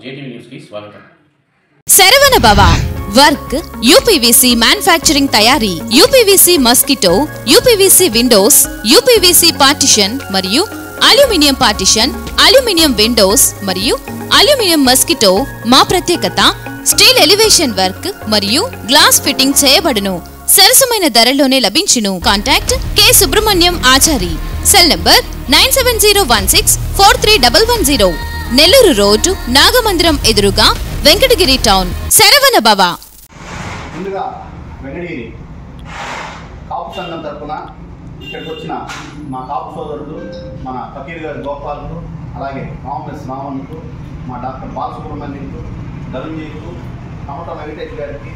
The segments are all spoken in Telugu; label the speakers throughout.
Speaker 1: జేటీవీ న్యూస్ కి స్వాగతం.
Speaker 2: శరవణ భవ వర్క్ యూపీవీసీ మ్యానుఫ్యాక్చరింగ్ తయారీ, UPVC mosquito, UPVC Windows, UPVC partition మరియు అల్యూమినియం పార్టిషన్, అల్యూమినియం విండోస్ మరియు అల్యూమినియం మస్కిటో. మా ప్రత్యేకత స్టీల్ ఎలివేషన్ వర్క్ మరియు గ్లాస్ ఫిట్టింగ్ చేయబడును. సరసమైన ధరలోనే లభించును. Contact K Subrahmanyam Achari. Cell number 9706431110. Nellore road, Nagamandiram ఎదురుగా, వెంకటగిరి టౌన్. శరవణ భవ.
Speaker 3: ముందుగా వెంకటగిరి కాపు సంఘం తరఫున ఇక్కడికి వచ్చిన మా కాపు సోదరుడు, మన ఫకీర్ గారి గోపాల్కు, అలాగే మామూలు రావణ్కు, మా డాక్టర్ బాలసుబ్రహ్మణ్యంకు, ధనంజయ్కు, కమట వెంకటేష్ గారికి,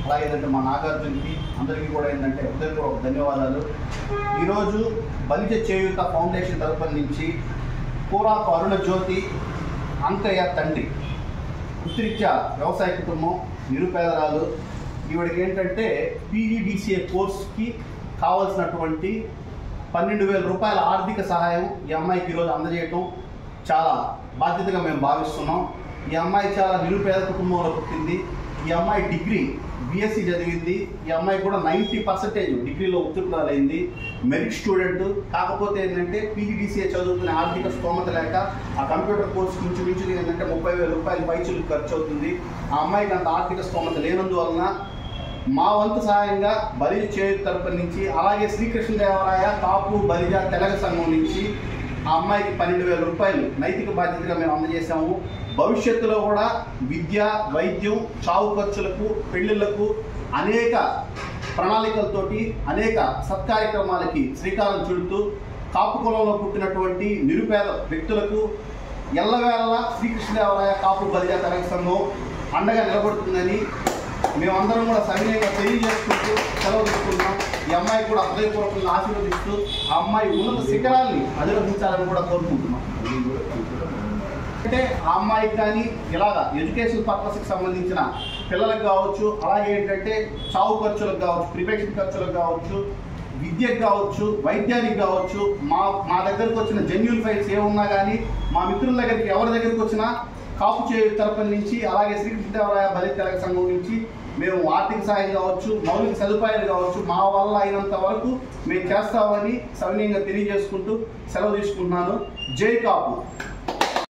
Speaker 3: అలాగే ఏంటంటే మా నాగార్జునకి, అందరికీ కూడా ఏంటంటే హృదయపూర్వక ఒక ధన్యవాదాలు. ఈరోజు బలిజ చేయూత ఫౌండేషన్ తరఫున నుంచి కూరాకు అరుణ జ్యోతి అంకయ్య తండ్రి, వృత్తిరీత్యా వ్యవసాయ కుటుంబం, నిరుపేదరాలు. ఈవిడికి ఏంటంటే పీజీడీసీఏ కోర్సుకి కావాల్సినటువంటి 12,000 రూపాయల ఆర్థిక సహాయం ఈ అమ్మాయికి ఈరోజు అందజేయటం చాలా బాధ్యతగా మేము భావిస్తున్నాం. ఈ అమ్మాయి చాలా నిరుపేద కుటుంబంలో పుట్టింది. ఈ అమ్మాయి డిగ్రీ బీఎస్సీ చదివింది. ఈ అమ్మాయి కూడా 90% డిగ్రీలో ఉత్తీర్ణురాలైంది. Merit student. కాకపోతే ఏంటంటే పీజీడీసీఏ చదువుకునే ఆర్థిక స్తోమత లేక ఆ కంప్యూటర్ కోర్సు మించు ఏంటంటే 30,000 రూపాయలు పైచులకు ఖర్చు అవుతుంది. ఆ అమ్మాయికి అంత ఆర్థిక స్తోమత లేనందువలన మా వంతు సహాయంగా బలిజ చేయూత తరపున నుంచి, అలాగే శ్రీకృష్ణదేవరాయ కాపు బలిజ తెలగ సంఘం నుంచి ఆ అమ్మాయికి 12,000 రూపాయలు నైతిక బాధ్యతగా మేము అందజేశాము. భవిష్యత్తులో కూడా విద్య, వైద్యం, చావు ఖర్చులకు, పెళ్లిళ్లకు అనేక ప్రణాళికలతోటి అనేక సత్కార్యక్రమాలకి శ్రీకారం చుడుతూ కాపు కులంలో పుట్టినటువంటి నిరుపేద వ్యక్తులకు ఎల్లవేళలా శ్రీకృష్ణదేవరాయ కాపు బలిజ తెలగ సంఘం అండగా నిలబడుతుందని మేమందరం కూడా సవినయంగా తెలియజేసుకుంటూ సెలవు తీసుకుంటున్నాం. ఈ అమ్మాయి కూడా హృదయపూర్వకంగా ఆశీర్వదిస్తూ ఆ అమ్మాయి ఉన్నత శిఖరాల్ని అధిరోహించాలని కూడా కోరుకుంటున్నాం. అంటే ఆ అమ్మాయికి కానీ ఇలాగా ఎడ్యుకేషన్ పర్పస్కి సంబంధించిన పిల్లలకు కావచ్చు, అలాగే ఏంటంటే చావు ఖర్చులకు కావచ్చు, ప్రిపరేషన్ ఖర్చులకు కావచ్చు, విద్యకు కావచ్చు, వైద్యానికి కావచ్చు, మా దగ్గరకు వచ్చిన జెన్యూన్ ఫైల్స్ ఏమున్నా కానీ మా మిత్రుల దగ్గరికి ఎవరి దగ్గరికి వచ్చినా కాపు చేయూత తరపున నుంచి, అలాగే శ్రీకృష్ణదేవరాయ బలిజ తెలగ సంఘం నుంచి మేము ఆర్థిక సాయం కావచ్చు, మౌలిక సదుపాయాలు కావచ్చు, మా వల్ల అయినంత వరకు మేము చేస్తామని సవినయంగా తెలియజేసుకుంటూ సెలవు తీసుకుంటున్నాను. జై కాపు.